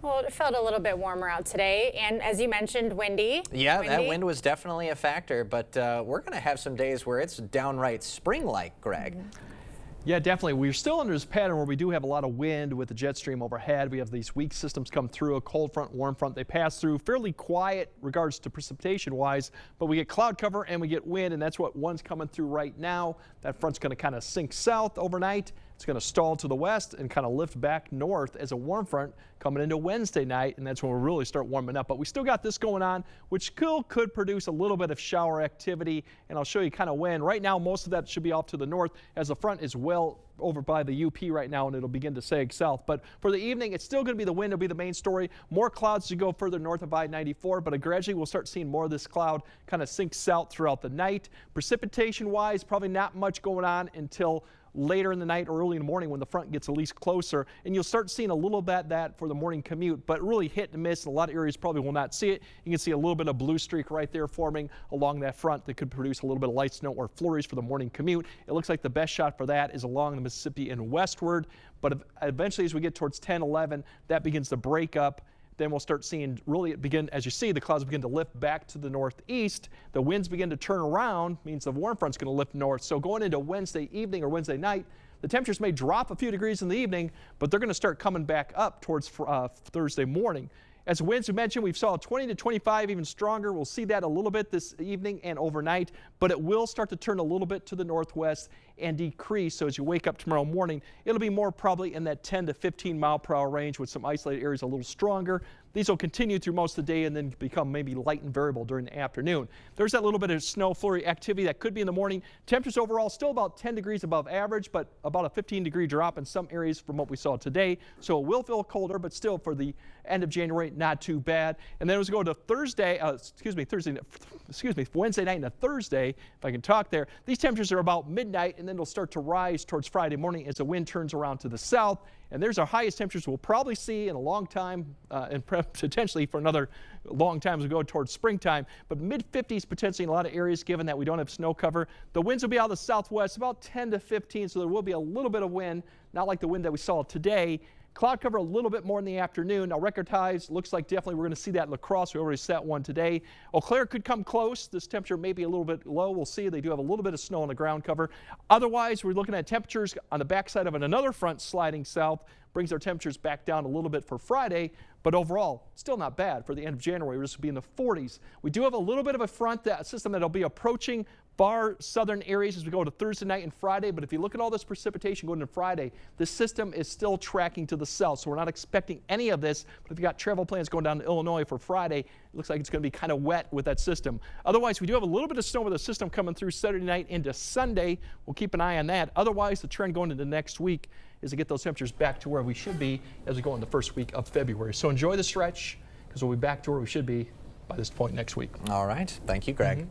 Well, it felt a little bit warmer out today, and as you mentioned, windy. Yeah, that wind was definitely a factor, but we're going to have some days where it's downright spring-like, Greg. Yeah, definitely. We're still under this pattern where we do have a lot of wind with the jet stream overhead. We have these weak systems come through, a cold front, warm front. They pass through fairly quiet regards to precipitation wise, but we get cloud cover and we get wind, and that's what one's coming through right now. That front's going to kind of sink south overnight. It's going to stall to the west and kind of lift back north as a warm front coming into Wednesday night, and that's when we'll really start warming up. But we still got this going on, which could produce a little bit of shower activity, and I'll show you kind of when. Right now, most of that should be off to the north as the front is well over by the UP right now, and it'll begin to sag south. But for the evening, it's still going to be the wind. It'll be the main story. More clouds as you go further north of I-94, but gradually we'll start seeing more of this cloud kind of sink south throughout the night. Precipitation-wise, probably not much going on until later in the night or early in the morning when the front gets at least closer, and you'll start seeing a little bit of that for the morning commute, but really hit and miss. In a lot of areas probably will not see it. You can see a little bit of blue streak right there forming along that front that could produce a little bit of light snow or flurries for the morning commute. It looks like the best shot for that is along the Mississippi and westward, but eventually as we get towards 10, 11, that begins to break up. Then we'll start seeing really it begin, as you see, the clouds begin to lift back to the northeast. The winds begin to turn around, means the warm front's going to lift north. So going into Wednesday evening or Wednesday night, the temperatures may drop a few degrees in the evening, but they're going to start coming back up towards Thursday morning. As winds we mentioned, we saw 20 to 25, even stronger. We'll see that a little bit this evening and overnight, but it will start to turn a little bit to the northwest and decrease. So as you wake up tomorrow morning, it'll be more probably in that 10 to 15 mile per hour range with some isolated areas a little stronger. These will continue through most of the day and then become maybe light and variable during the afternoon. There's that little bit of snow flurry activity that could be in the morning. Temperatures overall still about 10 degrees above average, but about a 15-degree drop in some areas from what we saw today. So it will feel colder, but still for the end of January, not too bad. And then as we go to Wednesday night into Thursday, if I can talk there, these temperatures are about midnight, and then they'll start to rise towards Friday morning as the wind turns around to the south. And there's our highest temperatures we'll probably see in a long time, and potentially for another long time as we go towards springtime. But mid-50s potentially in a lot of areas, given that we don't have snow cover. The winds will be out of the southwest, about 10 to 15, so there will be a little bit of wind, not like the wind that we saw today. Cloud cover a little bit more in the afternoon. Now record highs looks like definitely we're going to see that in La Crosse. We already set one today. Eau Claire could come close. This temperature may be a little bit low. We'll see. They do have a little bit of snow on the ground cover. Otherwise, we're looking at temperatures on the backside of another front sliding south. Brings our temperatures back down a little bit for Friday, but overall still not bad for the end of January. We're just be in the 40s. We do have a little bit of a front system that'll be approaching far southern areas as we go to Thursday night and Friday. But if you look at all this precipitation going into Friday, this system is still tracking to the south, so we're not expecting any of this. But if you got travel plans going down to Illinois for Friday, it looks like it's going to be kind of wet with that system. Otherwise, we do have a little bit of snow with the system coming through Saturday night into Sunday. We'll keep an eye on that. Otherwise, the trend going into next week is to get those temperatures back to where we should be as we go in the first week of February. So enjoy the stretch, because we'll be back to where we should be by this point next week. All right. Thank you, Greg.